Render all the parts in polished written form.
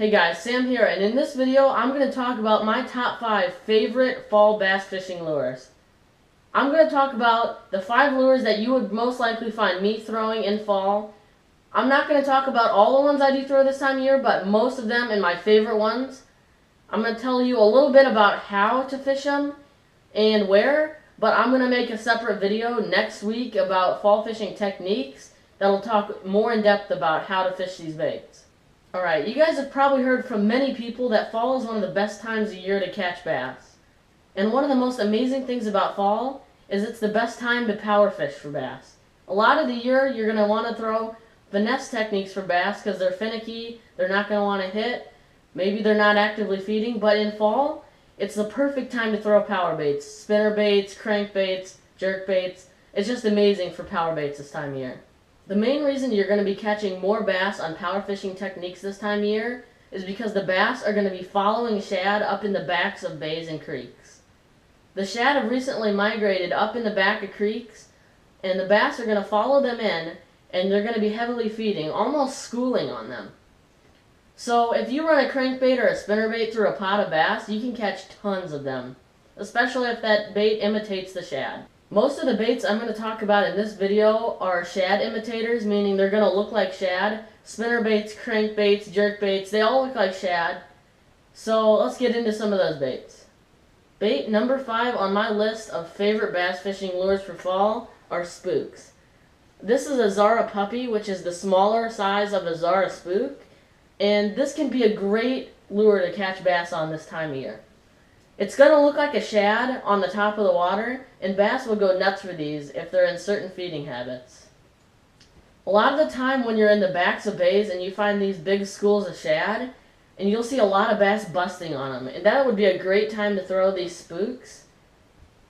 Hey guys, Sam here, and in this video I'm going to talk about my top 5 favorite fall bass fishing lures. I'm going to talk about the 5 lures that you would most likely find me throwing in fall. I'm not going to talk about all the ones I do throw this time of year, but most of them and my favorite ones. I'm going to tell you a little bit about how to fish them and where, but I'm going to make a separate video next week about fall fishing techniques that'll talk more in depth about how to fish these baits. Alright, you guys have probably heard from many people that fall is one of the best times of year to catch bass. And one of the most amazing things about fall is it's the best time to power fish for bass. A lot of the year you're going to want to throw finesse techniques for bass because they're finicky, they're not going to want to hit, maybe they're not actively feeding, but in fall it's the perfect time to throw power baits, spinner baits, crank baits, jerk baits. It's just amazing for power baits this time of year. The main reason you're going to be catching more bass on power fishing techniques this time of year is because the bass are going to be following shad up in the backs of bays and creeks. The shad have recently migrated up in the back of creeks, and the bass are going to follow them in, and they're going to be heavily feeding, almost schooling on them. So if you run a crankbait or a spinnerbait through a pot of bass, you can catch tons of them, especially if that bait imitates the shad. Most of the baits I'm going to talk about in this video are shad imitators, meaning they're going to look like shad. Spinner baits, crankbaits, jerk baits, they all look like shad. So let's get into some of those baits. Bait number 5 on my list of favorite bass fishing lures for fall are spooks. This is a Zara Puppy, which is the smaller size of a Zara spook, and this can be a great lure to catch bass on this time of year. It's going to look like a shad on the top of the water, and bass will go nuts for these if they're in certain feeding habits. A lot of the time when you're in the backs of bays and you find these big schools of shad, and you'll see a lot of bass busting on them, and that would be a great time to throw these spooks.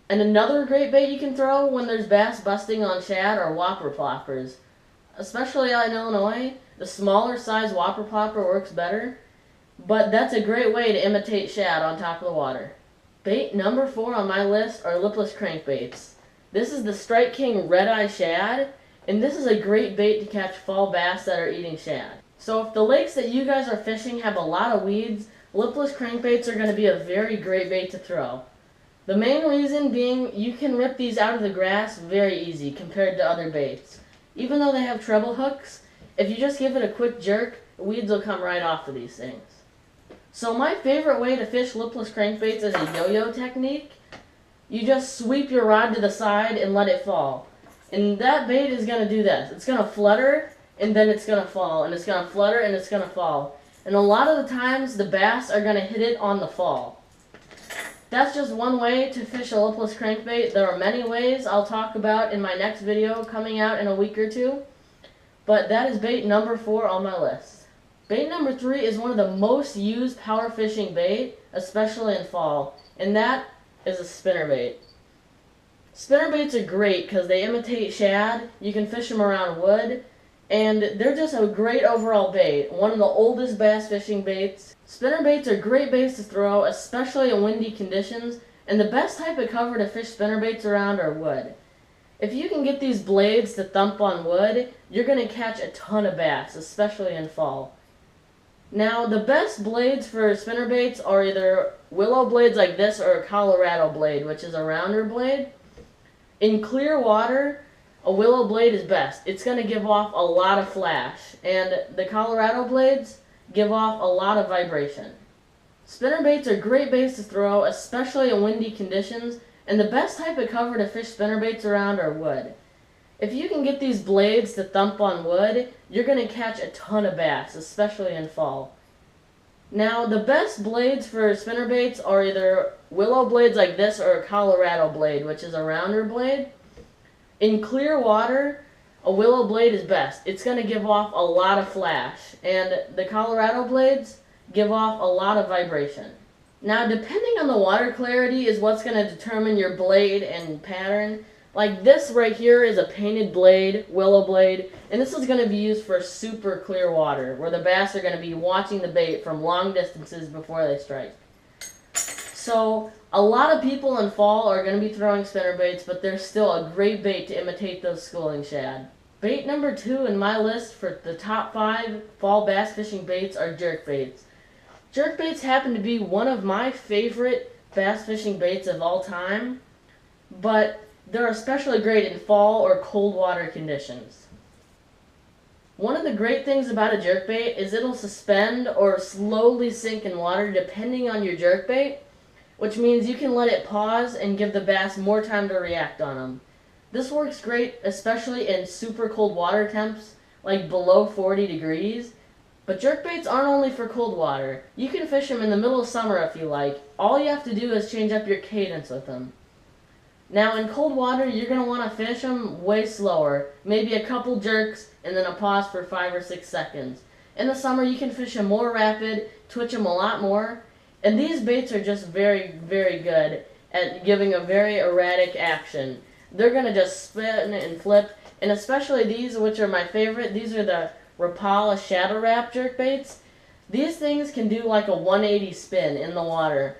And another great bait you can throw when there's bass busting on shad are whopper ploppers. Especially out in Illinois, the smaller size whopper plopper works better. But that's a great way to imitate shad on top of the water. Bait number 4 on my list are lipless crankbaits. This is the Strike King Red Eye Shad, and this is a great bait to catch fall bass that are eating shad. So if the lakes that you guys are fishing have a lot of weeds, lipless crankbaits are going to be a very great bait to throw. The main reason being you can rip these out of the grass very easy compared to other baits. Even though they have treble hooks, if you just give it a quick jerk, weeds will come right off of these things. So my favorite way to fish lipless crankbaits is a yo-yo technique. You just sweep your rod to the side and let it fall. And that bait is going to do this. It's going to flutter, and then it's going to fall, and it's going to flutter, and it's going to fall. And a lot of the times, the bass are going to hit it on the fall. That's just one way to fish a lipless crankbait. There are many ways I'll talk about in my next video coming out in a week or two. But that is bait number 4 on my list. Bait number 3 is one of the most used power fishing bait, especially in fall, and that is a spinnerbait. Spinnerbaits are great because they imitate shad, you can fish them around wood, and they're just a great overall bait, one of the oldest bass fishing baits. Spinnerbaits are great baits to throw, especially in windy conditions, and the best type of cover to fish spinnerbaits around are wood. If you can get these blades to thump on wood, you're going to catch a ton of bass, especially in fall. Now, the best blades for spinnerbaits are either willow blades like this or a Colorado blade, which is a rounder blade. In clear water, a willow blade is best. It's going to give off a lot of flash, and the Colorado blades give off a lot of vibration. Spinnerbaits are great baits to throw, especially in windy conditions, and the best type of cover to fish spinnerbaits around are wood. If you can get these blades to thump on wood, you're going to catch a ton of bass, especially in fall. Now, the best blades for spinnerbaits are either willow blades like this or a Colorado blade, which is a rounder blade. In clear water, a willow blade is best. It's going to give off a lot of flash, and the Colorado blades give off a lot of vibration. Now, depending on the water clarity is what's going to determine your blade and pattern. Like this right here is a painted blade, willow blade, and this is going to be used for super clear water, where the bass are going to be watching the bait from long distances before they strike. So, a lot of people in fall are going to be throwing spinnerbaits, but they're still a great bait to imitate those schooling shad. Bait number 2 in my list for the top 5 fall bass fishing baits are jerk baits. Jerkbaits happen to be one of my favorite bass fishing baits of all time, but they're especially great in fall or cold water conditions. One of the great things about a jerkbait is it'll suspend or slowly sink in water depending on your jerkbait, which means you can let it pause and give the bass more time to react on them. This works great especially in super cold water temps, like below 40 degrees. But jerkbaits aren't only for cold water. You can fish them in the middle of summer if you like. All you have to do is change up your cadence with them. Now in cold water, you're going to want to fish them way slower. Maybe a couple jerks and then a pause for 5 or 6 seconds. In the summer, you can fish them more rapid, twitch them a lot more. And these baits are just very, very good at giving a very erratic action. They're going to just spin and flip. And especially these, which are my favorite, these are the Rapala Shadow Wrap jerkbaits. These things can do like a 180 spin in the water.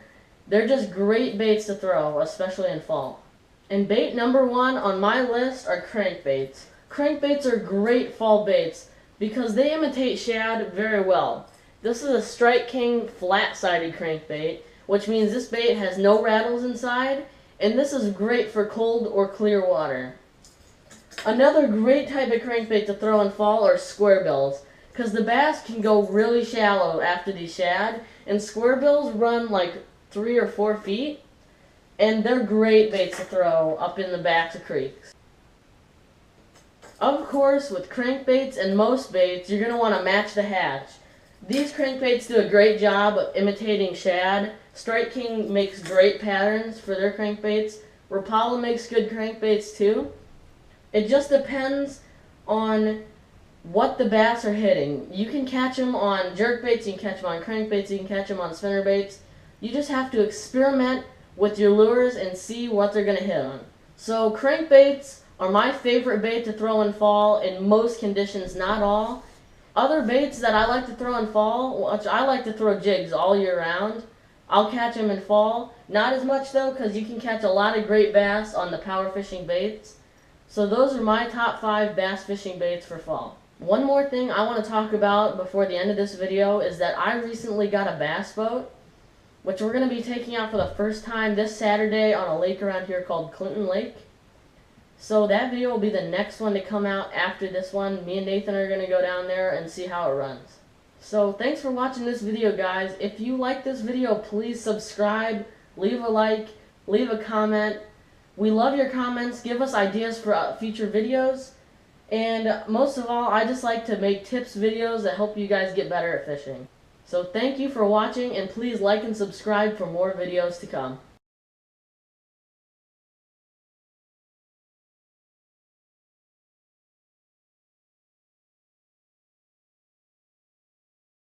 They're just great baits to throw, especially in fall. And bait number 1 on my list are crankbaits. Crankbaits are great fall baits because they imitate shad very well. This is a Strike King flat-sided crankbait, which means this bait has no rattles inside, and this is great for cold or clear water. Another great type of crankbait to throw in fall are square bills, because the bass can go really shallow after these shad, and square bills run like 3 or 4 feet, and they're great baits to throw up in the backs of creeks. Of course, with crankbaits and most baits, you're going to want to match the hatch. These crankbaits do a great job of imitating shad. Strike King makes great patterns for their crankbaits. Rapala makes good crankbaits too. It just depends on what the bass are hitting. You can catch them on jerkbaits, you can catch them on crankbaits, you can catch them on spinnerbaits. You just have to experiment with your lures and see what they're going to hit on. So crankbaits are my favorite bait to throw in fall in most conditions, not all. Other baits that I like to throw in fall, which I like to throw jigs all year round. I'll catch them in fall. Not as much though, because you can catch a lot of great bass on the power fishing baits. So those are my top 5 bass fishing baits for fall. One more thing I want to talk about before the end of this video is that I recently got a bass boat, which we're going to be taking out for the first time this Saturday on a lake around here called Clinton Lake. So that video will be the next one to come out after this one. Me and Nathan are going to go down there and see how it runs. So thanks for watching this video, guys. If you like this video, please subscribe, leave a like, leave a comment. We love your comments. Give us ideas for future videos. And most of all, I just like to make tips videos that help you guys get better at fishing. So thank you for watching, and please like and subscribe for more videos to come.